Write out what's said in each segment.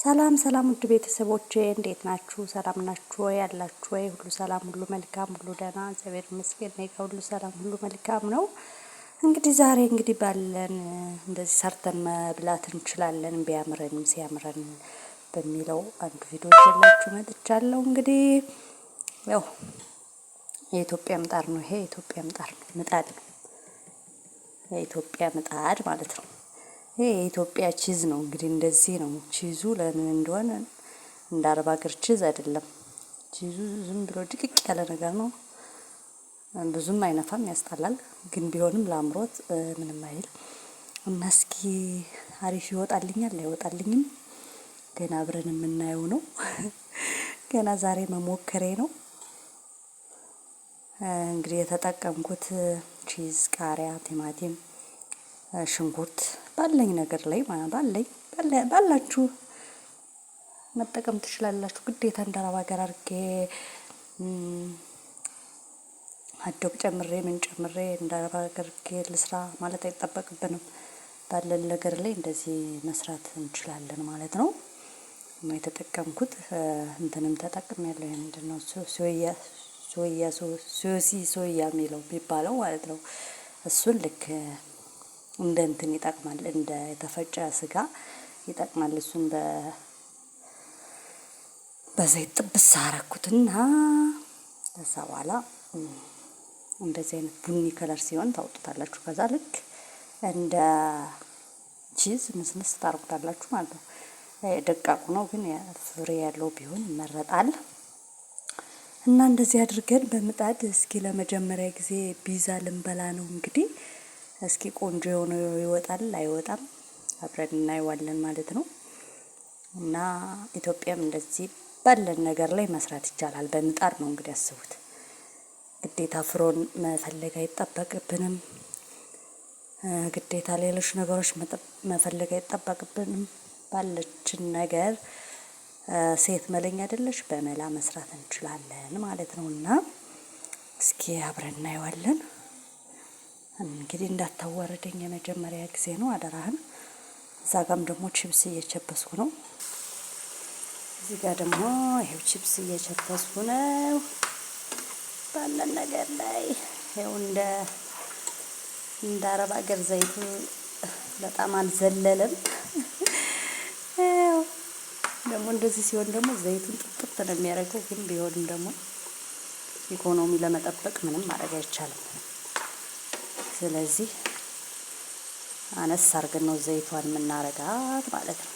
ሰላም ሰላም ውድ ቤተሰቦቼ እንዴት ናችሁ? ሰላም ናችሁ ወይ? ያላችሁ ወይ? ሁሉ ሰላም፣ ሁሉ መልካም፣ ሁሉ ደህና፣ እግዚአብሔር ይመስገን። እኔ ጋር ሁሉ ሰላም፣ ሁሉ መልካም ነው። እንግዲህ ዛሬ ባለን እንደዚህ ሰርተን መብላት እንችላለን ቢያምረንም ሲያምረን በሚለው አንድ ቪዲዮ ይዤላችሁ መጥቻለሁ። እንግዲህ ያው የኢትዮጵያ ምጣድ ነው ይሄ። የኢትዮጵያ ምጣድ ነው። የኢትዮጵያ ምጣድ ማለት ነው። ይሄ የኢትዮጵያ ቺዝ ነው። እንግዲህ እንደዚህ ነው ቺዙ። ለምን እንደሆነ እንደ አረብ ሀገር ቺዝ አይደለም። ቺዙ ዝም ብሎ ድቅቅ ያለ ነገር ነው። ብዙም አይነፋም፣ ያስጠላል። ግን ቢሆንም ለአምሮት ምንም አይል እና እስኪ አሪፍ ይወጣልኛል አይወጣልኝም ገና አብረን የምናየው ነው። ገና ዛሬ መሞከሬ ነው። እንግዲህ የተጠቀምኩት ቺዝ፣ ቃሪያ፣ ቲማቲም፣ ሽንኩርት ባለኝ ነገር ላይ ባላችሁ መጠቀም ትችላላችሁ። ግዴታ እንደ አረብ ሀገር አድርጌ አዶብ ጨምሬ ምን ጨምሬ እንደ አረብ ሀገር አድርጌ ልስራ ማለት አይጠበቅብንም። ባለን ነገር ላይ እንደዚህ መስራት እንችላለን ማለት ነው። የተጠቀምኩት እንትንም ተጠቅሜያለሁ። ምንድነው ሶያ የሚባለው ማለት ነው። እሱን ልክ እንደ እንትን ይጠቅማል፣ እንደ የተፈጨ ስጋ ይጠቅማል። እሱን በዘይት ጥብስ አረኩትና ከዛ በኋላ እንደዚህ አይነት ቡኒ ከለር ሲሆን ታውጡታላችሁ። ከዛ ልክ እንደ ቺዝ ምስምስ ታረጉታላችሁ ማለት ነው። ደቃቁ ነው ግን ፍሬ ያለው ቢሆን ይመረጣል። እና እንደዚህ አድርገን በምጣድ እስኪ ለመጀመሪያ ጊዜ ፒዛ ልንበላ ነው እንግዲህ። እስኪ ቆንጆ የሆነ ይወጣል አይወጣም አብረን እናየዋለን ማለት ነው። እና ኢትዮጵያም እንደዚህ ባለን ነገር ላይ መስራት ይቻላል። በምጣድ ነው እንግዲህ አስቡት። ግዴታ ፍሮን መፈለግ አይጠበቅብንም። ግዴታ ሌሎች ነገሮች መፈለግ አይጠበቅብንም። ባለችን ነገር ሴት መለኛ አይደለሽ በመላ መስራት እንችላለን ማለት ነው። እና እስኪ አብረን እናየዋለን። እንግዲህ እንዳታዋረደኝ የመጀመሪያ ጊዜ ነው፣ አደራህን። እዛ ጋም ደግሞ ቺፕስ እየቸበስኩ ነው። እዚህ ጋር ደግሞ ይሄው ቺፕስ እየቸበስኩ ነው ባለን ነገር ላይ። ይሄው እንደ አረብ ሀገር ዘይቱ በጣም አልዘለለም። ደግሞ እንደዚህ ሲሆን ደግሞ ዘይቱን ጥጥት ነው የሚያደርገው። ግን ቢሆንም ደግሞ ኢኮኖሚ ለመጠበቅ ምንም ማድረግ አይቻልም። ስለዚህ አነስ አድርገን ነው ዘይቷን የምናረጋት ማለት ነው።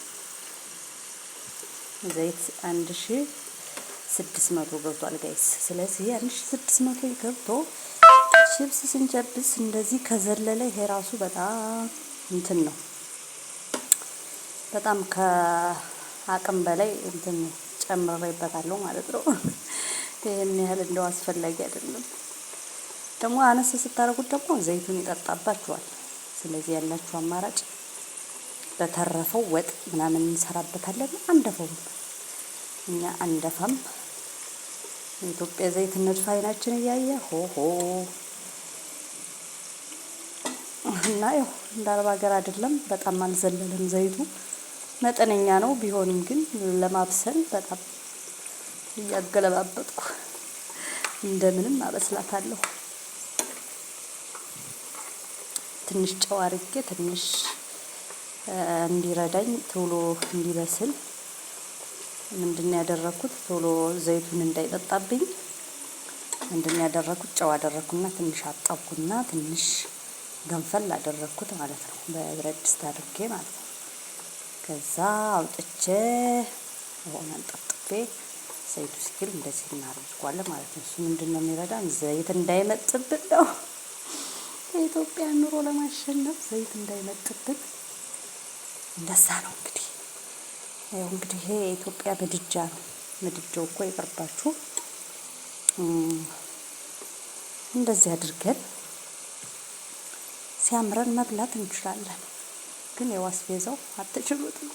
ዘይት 1600 ገብቷል ጋይስ። ስለዚህ 1600 ገብቶ ቺፕስ ስንጨብስ እንደዚህ ከዘለለ ይሄ ራሱ በጣም እንትን ነው። በጣም ከአቅም በላይ እንትን ጨምሬበታለሁ ማለት ነው። ይሄን ያህል እንደው አስፈላጊ አይደለም። ደግሞ አነስ ስታረጉት ደግሞ ዘይቱን ይጠጣባችኋል። ስለዚህ ያላችሁ አማራጭ በተረፈው ወጥ ምናምን እንሰራበታለን። አንደፋውም፣ እኛ አንደፋም። የኢትዮጵያ ዘይት ነድፋ አይናችን እያየ ሆሆ እና ያው እንደ አረብ ሀገር አይደለም። በጣም አልዘለለም ዘይቱ መጠነኛ ነው። ቢሆንም ግን ለማብሰል በጣም እያገለባበጥኩ እንደምንም አበስላታለሁ። ትንሽ ጨው አድርጌ ትንሽ እንዲረዳኝ ቶሎ እንዲበስል ምንድነው ያደረኩት? ቶሎ ዘይቱን እንዳይጠጣብኝ ምንድነው ያደረኩት? ጨው አደረኩና ትንሽ አጣብኩና ትንሽ ገንፈል አደረኩት ማለት ነው። በብረት ድስት አድርጌ ማለት ነው። ከዛ አውጥቼ ሆነን ጠጥፌ ዘይቱ ሲግል እንደዚህ እናደርገዋለን ማለት ነው። እሱ ምንድነው የሚረዳን? ዘይት እንዳይመጥብን ነው። የኢትዮጵያ ኑሮ ለማሸነፍ ዘይት እንዳይመጥብን እንደዛ ነው እንግዲህ። ያው እንግዲህ ይሄ የኢትዮጵያ ምድጃ ነው። ምድጃው እኮ ይቅርባችሁ። እንደዚህ አድርገን ሲያምረን መብላት እንችላለን። ግን ያው አስቤዛው አትችሉትም።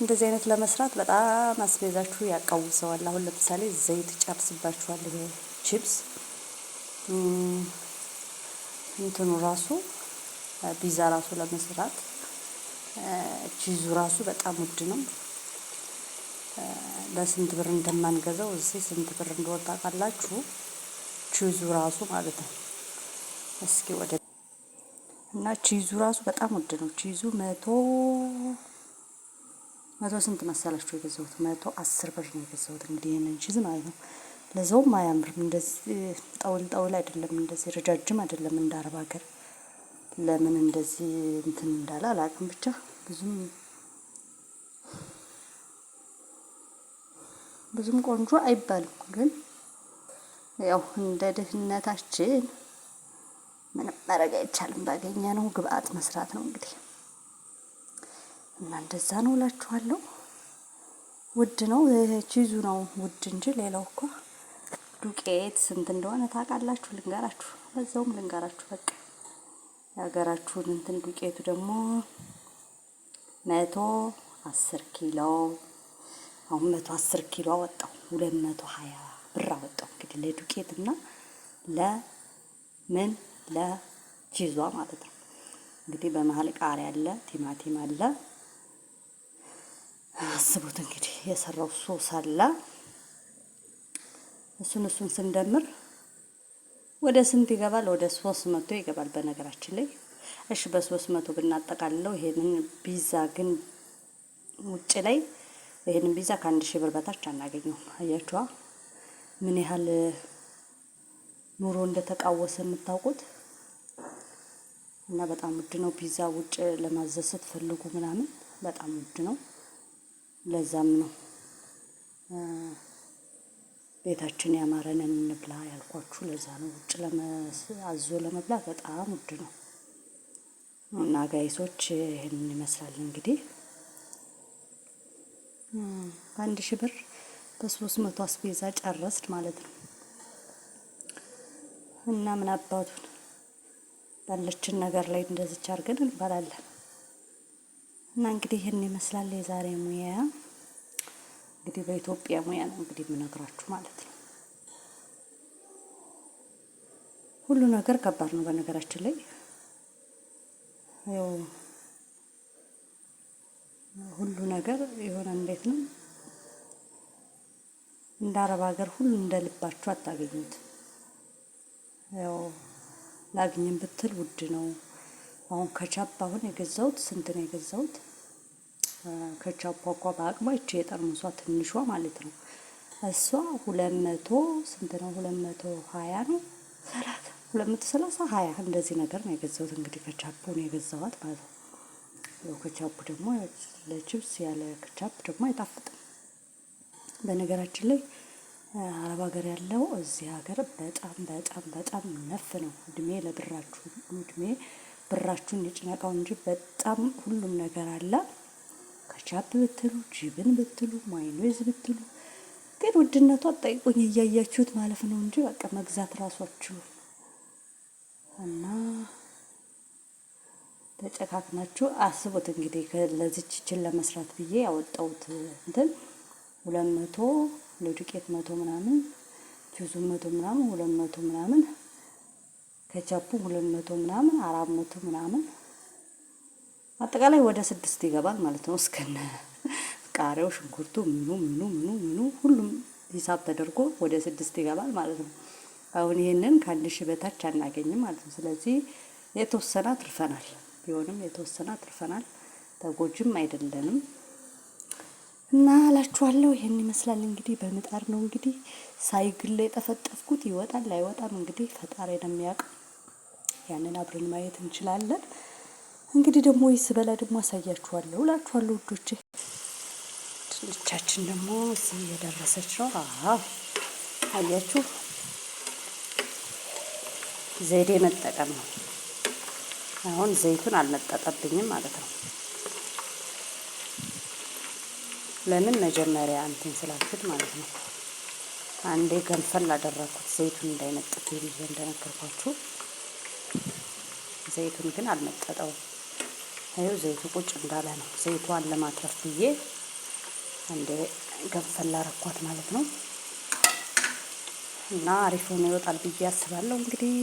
እንደዚህ አይነት ለመስራት በጣም አስቤዛችሁ ያቃውሰዋል። አሁን ለምሳሌ ዘይት ጨርስባችኋል። ይሄ ቺፕስ እንትኑ ራሱ ፒዛ ራሱ ለመስራት ቺዙ ራሱ በጣም ውድ ነው። በስንት ብር እንደማንገዛው እዚህ ስንት ብር እንደወጣ ቃላችሁ ቺዙ ራሱ ማለት ነው። እስኪ ወደ እና ቺዙ ራሱ በጣም ውድ ነው። ቺዙ መቶ ስንት መሰላችሁ የገዛሁት? 110 ብር ነው የገዛሁት። እንግዲህ ይሄንን ቺዝ ማለት ነው። ለዛውም አያምርም። እንደዚህ ጠውል አይደለም፣ እንደዚህ ረጃጅም አይደለም እንደ አረብ ሀገር። ለምን እንደዚህ እንትን እንዳለ አላውቅም። ብቻ ብዙም ቆንጆ አይባልም፣ ግን ያው እንደ ድህነታችን ምንም ማድረግ አይቻልም። ባገኘነው ግብአት መስራት ነው እንግዲህ እና እንደዛ ነው እላችኋለሁ። ውድ ነው ቺዙ ነው ውድ እንጂ ሌላው እኮ ዱቄት ስንት እንደሆነ ታውቃላችሁ? ልንገራችሁ፣ በዛውም ልንገራችሁ። በቃ የሀገራችሁን እንትን ዱቄቱ ደግሞ 110 ኪሎ አሁን 110 ኪሎ አወጣው 220 ብር አወጣው። እንግዲህ ለዱቄትና ለቺዟ ማለት ነው። እንግዲህ በመሀል ቃሪያ አለ፣ ቲማቲም አለ። አስቡት እንግዲህ የሰራው ሶስ አለ። እሱን ስንደምር ወደ ስንት ይገባል? ወደ 300 ይገባል በነገራችን ላይ። እሺ በ300 ብናጠቃልለው ይሄንን ፒዛ ግን ውጭ ላይ ይሄንን ፒዛ ከ1000 ብር በታች አናገኘውም። አያችኋ ምን ያህል ኑሮ እንደተቃወሰ የምታውቁት። እና በጣም ውድ ነው ፒዛ ውጭ ለማዘዝ ስትፈልጉ ምናምን በጣም ውድ ነው። ለዛም ነው ቤታችን ያማረንን እንብላ ያልኳችሁ። ለዛ ነው ውጭ አዞ ለመብላት በጣም ውድ ነው። እና ጋይሶች ይሄንን ይመስላል እንግዲህ በ1000 ብር በ300 አስቤዛ ጨረስን ማለት ነው። እና ምን አባቱን ባለችን ነገር ላይ እንደዚች አድርገን እንባላለን። እና እንግዲህ ይሄን ይመስላል የዛሬ ሙያ። እንግዲህ በኢትዮጵያ ሙያ ነው እንግዲህ የምነግራችሁ ማለት ነው። ሁሉ ነገር ከባድ ነው በነገራችን ላይ። ያው ሁሉ ነገር የሆነ እንዴት ነው እንደ አረብ ሀገር ሁሉ እንደ ልባችሁ አታገኙት። ያው ላግኝም ብትል ውድ ነው። አሁን ከቻፕ አሁን የገዛሁት ስንት ነው የገዛሁት? ከቻፕ እኮ በአቅሟ ይቺ የጠርሙሷ ትንሿ ማለት ነው። እሷ 200 ስንት ነው? 220 ነው 230 20 እንደዚህ ነገር ነው የገዛሁት። እንግዲህ ከቻፑ ነው የገዛኋት ማለት ነው። ያው ከቻፑ ደግሞ ለቺፕስ ያለ ከቻፕ ደግሞ አይጣፍጥም። በነገራችን ላይ አረብ ሀገር ያለው እዚህ ሀገር በጣም ነፍ ነው። እድሜ ለብራችሁ፣ እድሜ ብራችሁን ይጭነቃው እንጂ በጣም ሁሉም ነገር አለ። ከቻፕ ብትሉ፣ ጂብን ብትሉ፣ ማይኖዝ ብትሉ፣ ግን ውድነቱ አጠይቁኝ እያያችሁት ማለት ነው እንጂ በቃ መግዛት ራሷችሁ እና ተጨካክናችሁ አስቡት እንግዲህ። ለዚች ለመስራት ብዬ ያወጣሁት እንትን 200 ለዱቄት 100 ምናምን፣ ቺዙ 100 ምናምን፣ 200 ምናምን፣ ከቻፑ 200 ምናምን፣ 400 ምናምን አጠቃላይ ወደ 6 ይገባል ማለት ነው። እስከነ ቃሪያው፣ ሽንኩርቱ፣ ምኑ ሁሉም ሂሳብ ተደርጎ ወደ 6 ይገባል ማለት ነው። አሁን ይሄንን ከ1000 በታች አናገኝም ማለት ነው። ስለዚህ የተወሰነ አትርፈናል። ቢሆንም የተወሰነ አትርፈናል። ተጎጅም አይደለንም። እና አላችኋለሁ ይሄን ይመስላል እንግዲህ። በምጣድ ነው እንግዲህ ሳይግል የጠፈጠፍኩት። ይወጣል አይወጣም እንግዲህ ፈጣሪ ነው የሚያውቅ። ያንን አብረን ማየት እንችላለን። እንግዲህ ደግሞ ይስበላ ደግሞ አሳያችኋለሁ እላችኋለሁ ውዶቼ። ድንቻችን ደግሞ እዚህ እየደረሰች ነው። አያችሁ ዘይዴ መጠቀም ነው። አሁን ዘይቱን አልመጠጠብኝም ማለት ነው። ለምን መጀመሪያ እንትን ስላልኩት ማለት ነው። አንዴ ገንፈል አደረኩት ዘይቱን እንዳይነጥፍ ብዬ እንደነገርኳችሁ። ዘይቱን ግን አልመጠጠውም። ይኸው ዘይቱ ቁጭ እንዳለ ነው። ዘይቷን ለማትረፍ ብዬ አንዴ ገንፈል አረኳት ማለት ነው። እና አሪፍ ሆኖ ይወጣል ብዬ አስባለሁ። እንግዲህ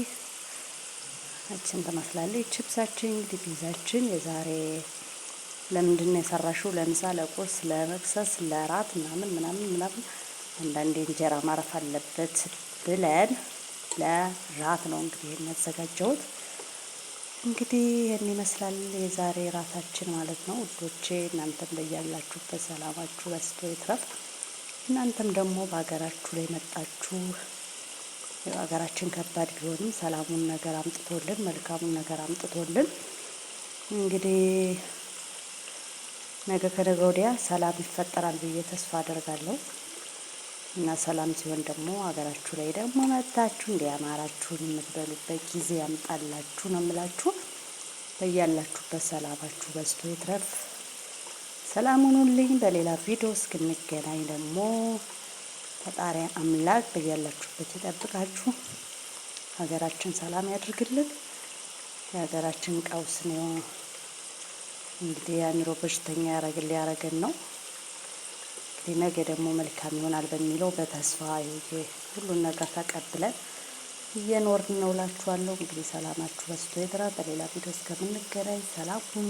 እችን ትመስላለች ቺፕሳችን። እንግዲህ ፒዛችን የዛሬ ለምንድን ነው የሰራሽው? ለምሳ፣ ለቁርስ፣ ለመክሰስ፣ ለራት ምናምን አንዳንዴ እንጀራ ማረፍ አለበት ብለን ለራት ነው እንግዲህ የሚያዘጋጀሁት። እንግዲህ ይህን ይመስላል የዛሬ ራታችን ማለት ነው ውዶቼ። እናንተም በያላችሁበት ሰላማችሁ በስቶ ይትረፍ። እናንተም ደግሞ በሀገራችሁ ላይ መጣችሁ ሀገራችን ከባድ ቢሆንም ሰላሙን ነገር አምጥቶልን መልካሙን ነገር አምጥቶልን እንግዲህ ነገ ከነገ ወዲያ ሰላም ይፈጠራል ብዬ ተስፋ አደርጋለሁ። እና ሰላም ሲሆን ደግሞ ሀገራችሁ ላይ ደግሞ መጣችሁ እንዲያማራችሁን የምትበሉበት ጊዜ ያምጣላችሁ ነው የምላችሁ። በያላችሁበት ሰላማችሁ በዝቶ ይትረፍ። ሰላም ሁኑልኝ። በሌላ ቪዲዮ እስክንገናኝ ደግሞ ፈጣሪ አምላክ በያላችሁበት ይጠብቃችሁ። ሀገራችን ሰላም ያድርግልን። የሀገራችን ቀውስ ነው እንግዲህ የአእምሮ በሽተኛ ሊያረገን ነው። እንግዲህ ነገ ደግሞ መልካም ይሆናል በሚለው በተስፋ ሁሉን ነገር ተቀብለን እየኖርን ነው እላችኋለሁ። እንግዲህ ሰላማችሁ በዝቶ ይትረፍ። በሌላ ቪዲዮ እስከምንገናኝ ሰላም ሁኑ።